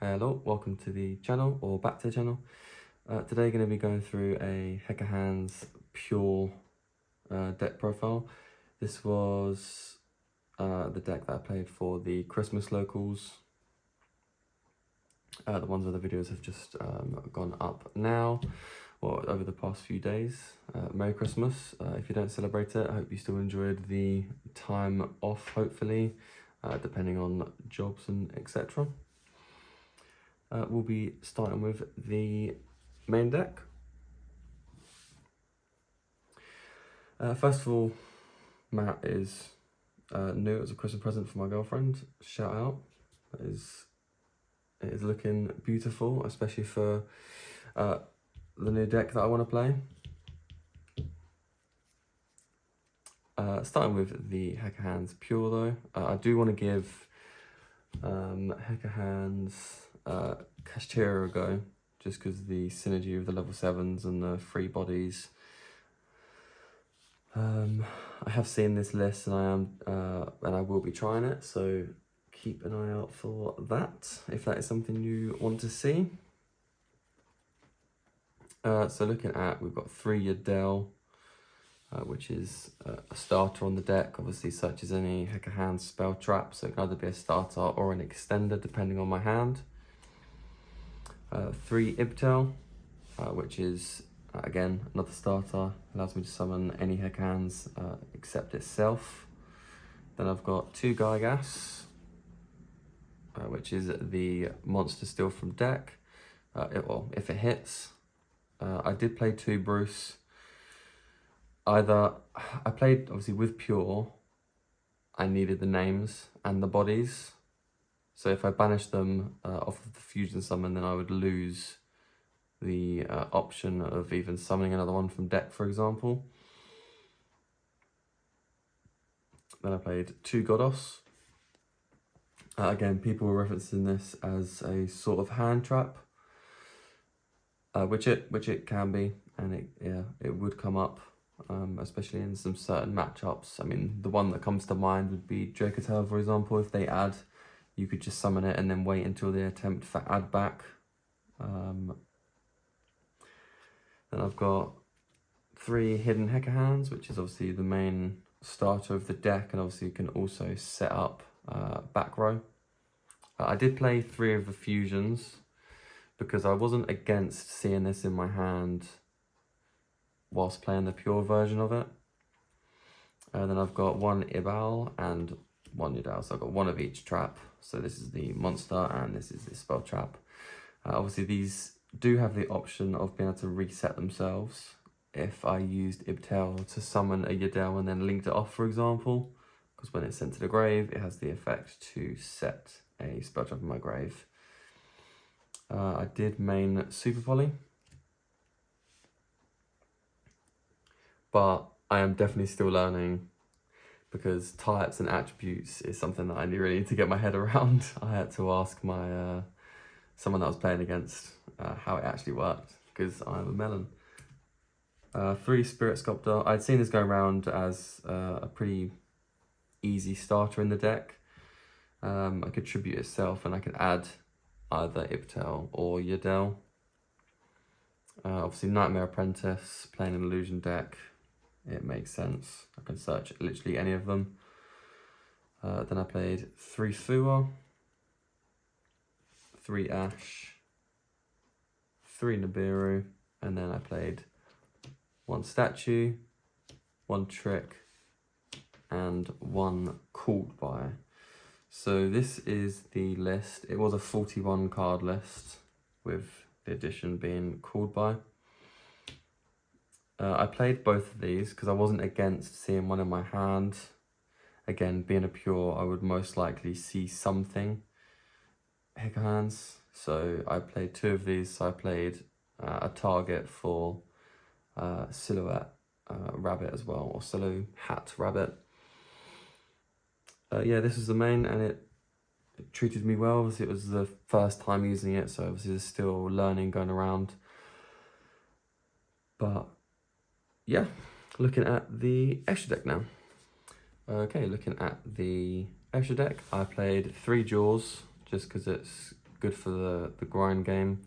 Hello, welcome to the channel, or back to the channel. Today going to be going through a Hecahands Pure Deck Profile. This was the deck that I played for the Christmas locals. The ones where the videos have just gone up now, or over the past few days. Merry Christmas. If you don't celebrate it, I hope you still enjoyed the time off, hopefully, depending on jobs and etc. We'll be starting with the main deck. First of all, Matt is new as a Christmas present for my girlfriend. Shout out. It is looking beautiful, especially for the new deck that I want to play. Starting with the Hecahands Pure though, I do want to give Hecahands Cashier a go, just because the synergy of the level 7s and the 3 bodies. I have seen this list and I will be trying it, so keep an eye out for that if that is something you want to see. So looking at, we've got 3 YuGiOh, which is a starter on the deck, obviously such as any Hecahands spell trap, so it can either be a starter or an extender depending on my hand. 3 YuGiOh, which is again another starter, allows me to summon any Hecahands except itself. Then I've got 2 Gygas, which is the monster steal from deck. If it hits. I did play 2 Bruce. I played obviously with Pure. I needed the names and the bodies. So if I banished them off of the fusion summon, then I would lose the option of even summoning another one from deck, for example. Then I played 2 Godos. Again, people were referencing this as a sort of hand trap, which it can be, and it would come up, especially in some certain matchups. I mean, the one that comes to mind would be YuGiOh, for example. If they add, you could just summon it and then wait until they attempt for add back. Then I've got 3 hidden Hecahands, which is obviously the main starter of the deck, and obviously you can also set up back row. I did play 3 of the fusions because I wasn't against seeing this in my hand whilst playing the pure version of it. And then I've got 1 Ibal and 1 YuGiOh, so I've got 1 of each trap. So this is the monster and this is the spell trap. Obviously these do have the option of being able to reset themselves if I used YuGiOh to summon a YuGiOh and then linked it off, for example, because when it's sent to the grave, it has the effect to set a spell trap in my grave. I did main Super Poly, but I am definitely still learning because types and attributes is something that I really need to get my head around. I had to ask my someone that I was playing against how it actually worked, because I'm a melon. 3 Spirit Sculptor. I'd seen this go around as a pretty easy starter in the deck. I could tribute itself and I could add either YuGiOh or YuGiOh. Obviously Nightmare Apprentice, playing an illusion deck, it makes sense. I can search literally any of them. Then I played 3 Fua, 3 Ash, 3 Nibiru, and then I played 1 Statue, 1 Trick, and 1 Called By. So this is the list. It was a 41 card list, with the addition being Called By. I played both of these because I wasn't against seeing one in my hand. Again, being a pure, I would most likely see something Hecahands. So I played 2 of these. So I played a target for Silhouette Rabbit as well, or Silhouette Rabbit. Yeah, this was the main, and it treated me well. Obviously, it was the first time using it, so obviously there's still learning going around. But yeah, looking at the extra deck now. Okay, looking at the extra deck, I played 3 Jaws, just because it's good for the grind game,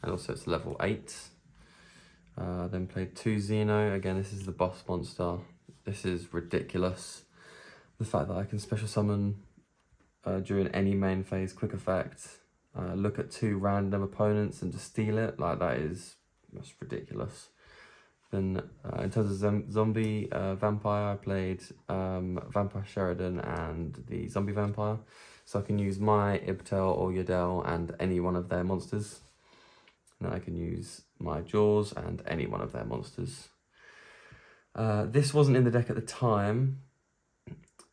and also it's level 8. Then played 2 YuGiOh. Again, this is the boss monster. This is ridiculous. The fact that I can special summon during any main phase quick effect, look at 2 random opponents and just steal it, like that's ridiculous. Then in terms of zombie vampire, I played Vampire Sheridan and the zombie vampire. So I can use my Ibtel or YuGiOh and any one of their monsters. And then I can use my Jaws and any one of their monsters. This wasn't in the deck at the time,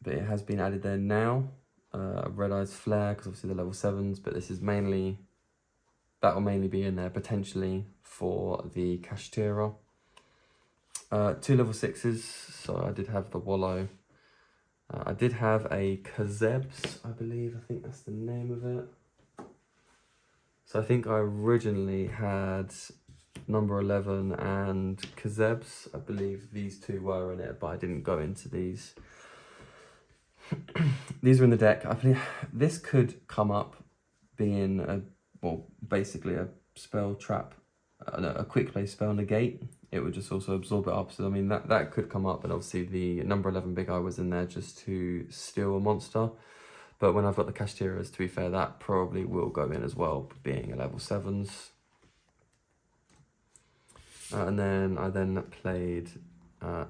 but it has been added there now. Red Eyes Flare, because obviously the level 7s, but this is mainly, that will mainly be in there potentially for the Kashtira. 2 level 6s, so I did have the YuGiOh. I did have a Kazebs, I believe, I think that's the name of it. So I think I originally had number 11 and Kazebs. I believe these 2 were in it, but I didn't go into these. These are in the deck. I believe this could come up being basically a spell trap, a quick play spell negate. It would just also absorb it up. So I mean that could come up, and obviously the number 11 Big Eye was in there just to steal a monster. But when I've got the Kashtiras, to be fair, that probably will go in as well, being a level 7s. And then I played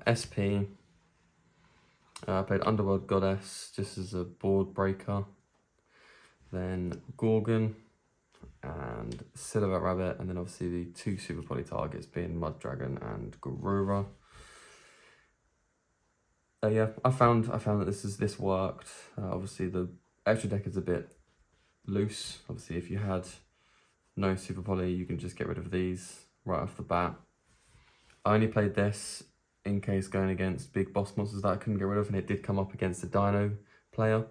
SP. I played Underworld Goddess just as a board breaker. Then Gorgon and Silhouette Rabbit, and then obviously the 2 Super Poly targets being Mud Dragon and Garura. Yeah, I found that this worked. Obviously the extra deck is a bit loose. Obviously if you had no Super Poly, you can just get rid of these right off the bat. I only played this in case going against big boss monsters that I couldn't get rid of, and it did come up against a Dino player.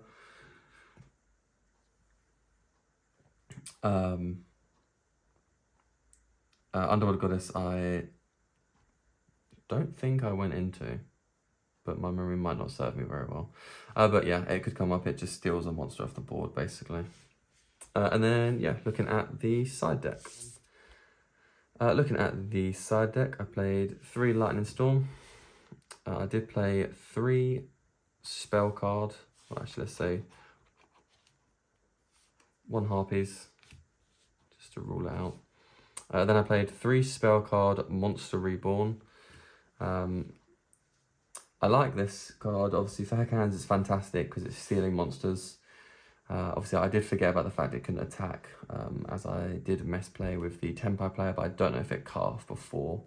Underworld Goddess I don't think I went into, but my memory might not serve me very well. But yeah, it could come up, it just steals a monster off the board basically. And then yeah, looking at the side deck. I played 3 Lightning Storm. I did play 3 Spell Card, well actually let's say 1 Harpies, just to rule it out. Then I played 3 Spell Card Monster Reborn. I like this card, obviously for Hecahands it's fantastic because it's stealing monsters. Obviously I did forget about the fact it couldn't attack, as I did mess play with the Tempo player, but I don't know if it carved before.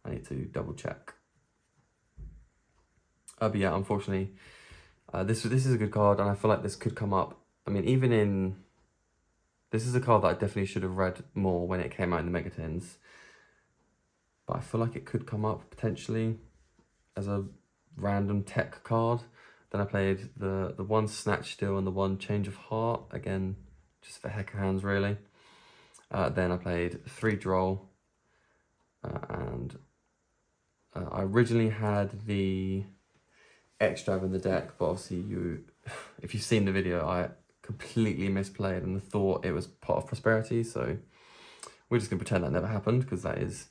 I need to double check. But yeah, unfortunately, this is a good card, and I feel like this could come up. I mean, this is a card that I definitely should have read more when it came out in the Megatins. But I feel like it could come up potentially as a random tech card. Then I played the 1 Snatch Steal and the 1 Change of Heart, again, just for Hecahands really. Then I played 3 Droll, and I originally had the Extrav in the deck, but obviously if you've seen the video, I completely misplayed and thought it was Pot of Prosperity, so we're just gonna pretend that never happened, because that is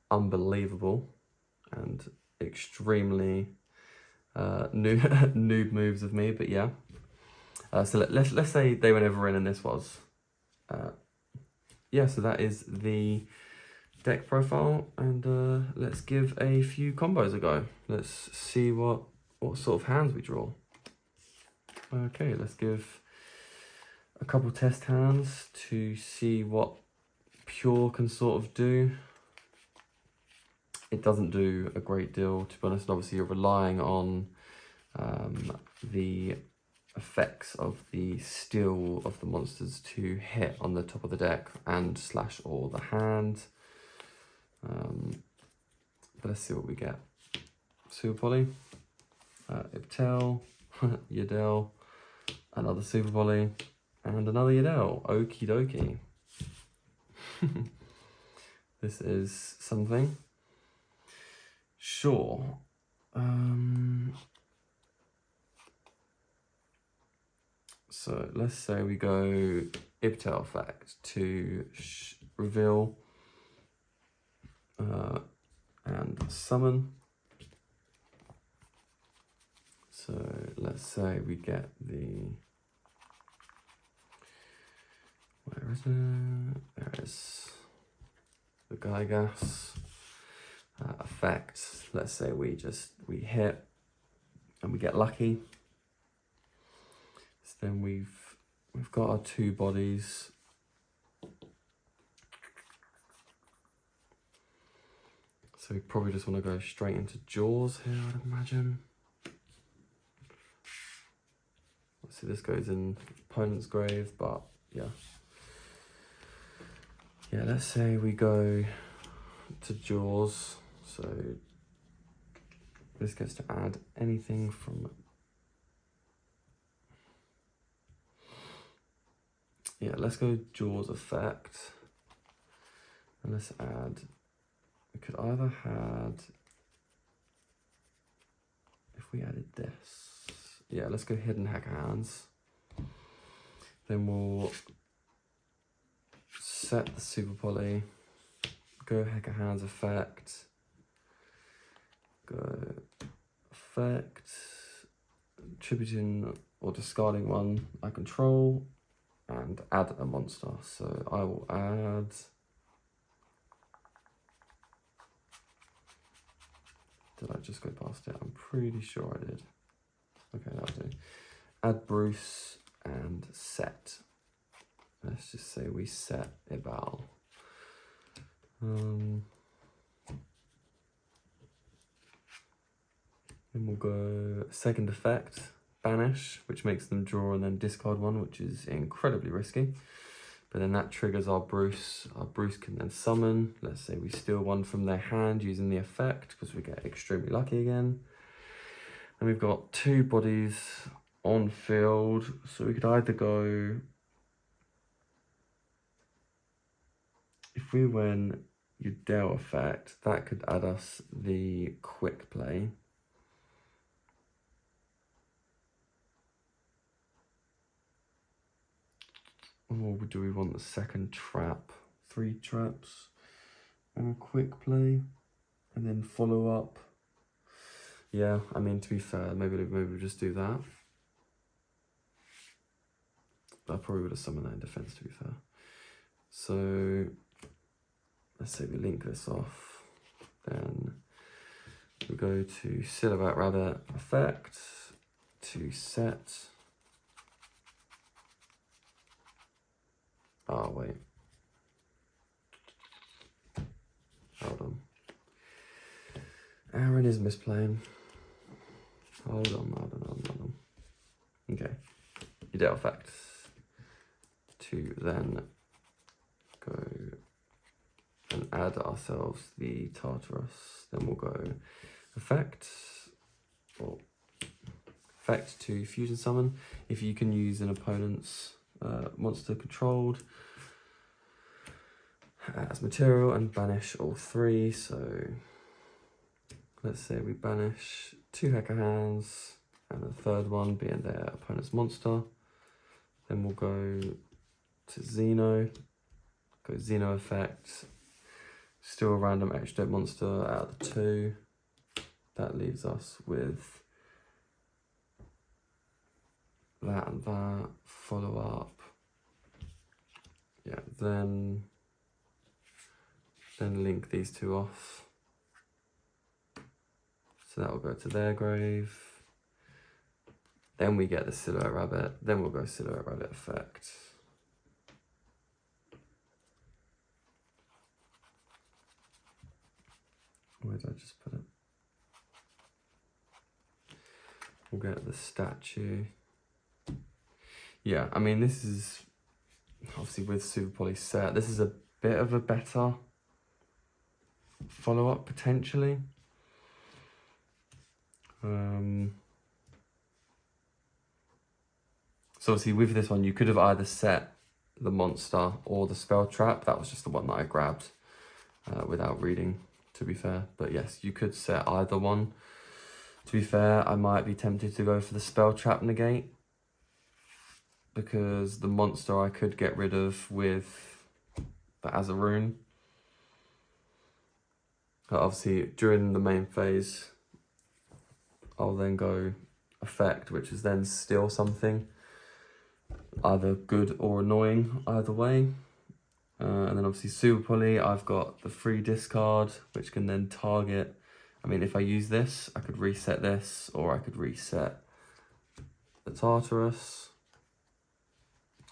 unbelievable and extremely noob moves of me. But yeah, so let's say they were never in and this was. Yeah, so that is the deck profile, and let's give a few combos a go. Let's see what sort of hands we draw. Okay, let's give a couple test hands to see what Pure can sort of do. It doesn't do a great deal, to be honest. Obviously you're relying on the effects of the steal of the monsters to hit on the top of the deck and slash all the hand. But let's see what we get. Super Poly, Ibtel, YuGiOh, another Super Poly, and another YuGiOh. Okie dokie. This is something. Sure. So let's say we go Ibtail effect to reveal and summon. So let's say we get the, where is it? There it is. The Gygas effect. Let's say we hit and we get lucky. So then we've got our 2 bodies. So we probably just want to go straight into Jaws here, I'd imagine. Let's see, this goes in opponent's grave, but yeah. Yeah, let's say we go to Jaws. So this gets to add anything from, yeah, let's go Jaws effect. And let's add, we could either had, if we added this, yeah, let's go Hidden Hecahands. Then we'll set the Super Poly, go Hecahands effect, go effect, attributing or discarding one I control, and add a monster. So I will add, did I just go past it? I'm pretty sure I did. Okay, that'll do. Add Bruce and set. Let's just say we set Ibal. Then we'll go second effect, banish, which makes them draw and then discard one, which is incredibly risky. But then that triggers our Bruce. Our Bruce can then summon. Let's say we steal one from their hand using the effect, because we get extremely lucky again. And we've got 2 bodies on field, so we could either go, if we went YuGiOh effect, that could add us the quick play. Or do we want the second trap? 3 traps and a quick play, and then follow up. Yeah, I mean, to be fair, maybe we'll just do that. I probably would have summoned that in defense, to be fair. So let's say we link this off. Then we go to Silhouette Rabbit effect to set. Oh, wait. Hold on. Aaron is misplaying. Hold on. Okay. YuGiOh effect to then go and add ourselves the Tartarus. Then we'll go effect to fusion summon. If you can use an opponent's monster controlled as material, and banish all 3. So let's say we banish 2 Hecahands and the third one being their opponent's monster. Then we'll go to Xeno, go Xeno effect, steal a random extra monster out of the 2. That leaves us with that and that, follow up. Yeah, then link these 2 off. So that will go to their grave. Then we get the Silhouette Rabbit. Then we'll go Silhouette Rabbit effect. Where did I just put it? We'll get the statue. Yeah, I mean, this is obviously with Super Poly set. This is a bit of a better follow-up potentially. So obviously with this one, you could have either set the monster or the spell trap. That was just the one that I grabbed without reading, to be fair. But yes, you could set either one. To be fair, I might be tempted to go for the spell trap negate. because the monster I could get rid of with the Azaroon. Obviously, during the main phase, I'll then go effect, which is then steal something, either good or annoying, either way. And then obviously Super Poly, I've got the free discard, which can then target. I mean, if I use this, I could reset this, or I could reset the Tartarus.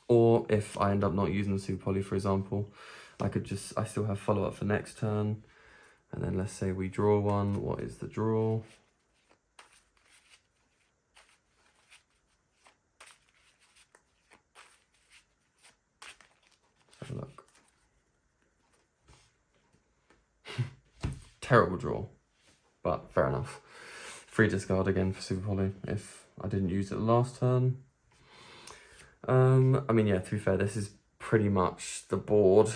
Or if I end up not using the Super Poly, for example, I still have follow-up for next turn. And then let's say we draw one. What is the draw? Let's have a look. Terrible draw, but fair enough. Free discard again for Super Poly if I didn't use it last turn. I mean, yeah, to be fair, this is pretty much the board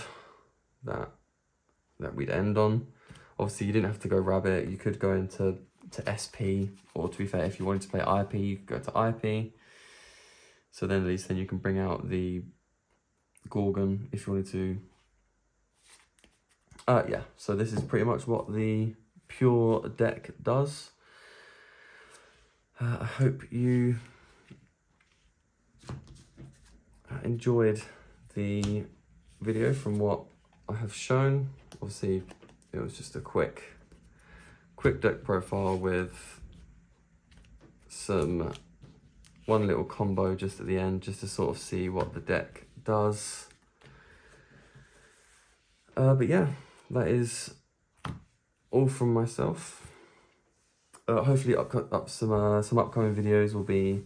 that we'd end on. Obviously, you didn't have to go rabbit. You could go into SP, or to be fair, if you wanted to play IP, you could go to IP. So then at least then you can bring out the Gorgon if you wanted to. Yeah, so this is pretty much what the Pure deck does. I hope you enjoyed the video from what I have shown. Obviously, it was just a quick deck profile with one little combo just at the end, just to sort of see what the deck does. But yeah, that is all from myself. Hopefully some upcoming videos will be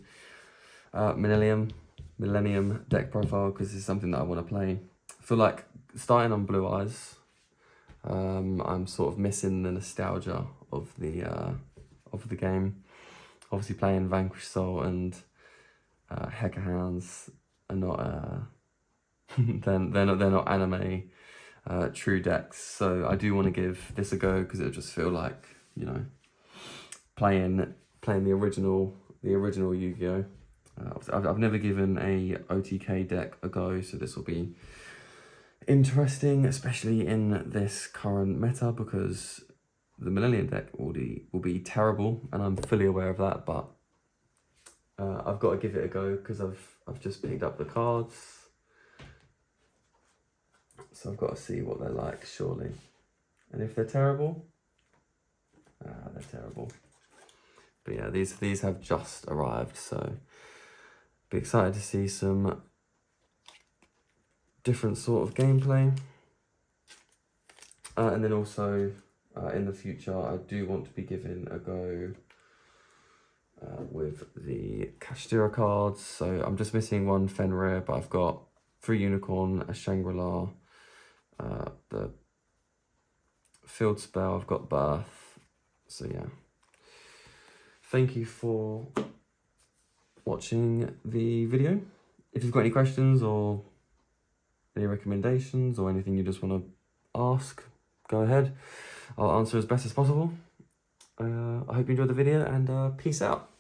Millennium deck profile, because it's something that I want to play. I feel like starting on Blue Eyes, I'm sort of missing the nostalgia of the game. Obviously playing Vanquish Soul and Hecahands are not they're not anime true decks, so I do want to give this a go, because it'll just feel like, you know, playing the original YuGiOh. I've never given a OTK deck a go, so this will be interesting, especially in this current meta, because the Millennium deck will be terrible, and I'm fully aware of that. But I've got to give it a go, because I've just picked up the cards, so I've got to see what they're like, surely. And if they're terrible, they're terrible. But yeah, these have just arrived, so be excited to see some different sort of gameplay. And then also in the future, I do want to be giving a go with the Kashtira cards. So I'm just missing one Fenrir, but I've got 3 Unicorn, a Shangri-La, the Field Spell, I've got Birth. So yeah. Thank you for watching the video. If you've got any questions or any recommendations or anything you just want to ask, go ahead. I'll answer as best as possible. I hope you enjoyed the video, and peace out.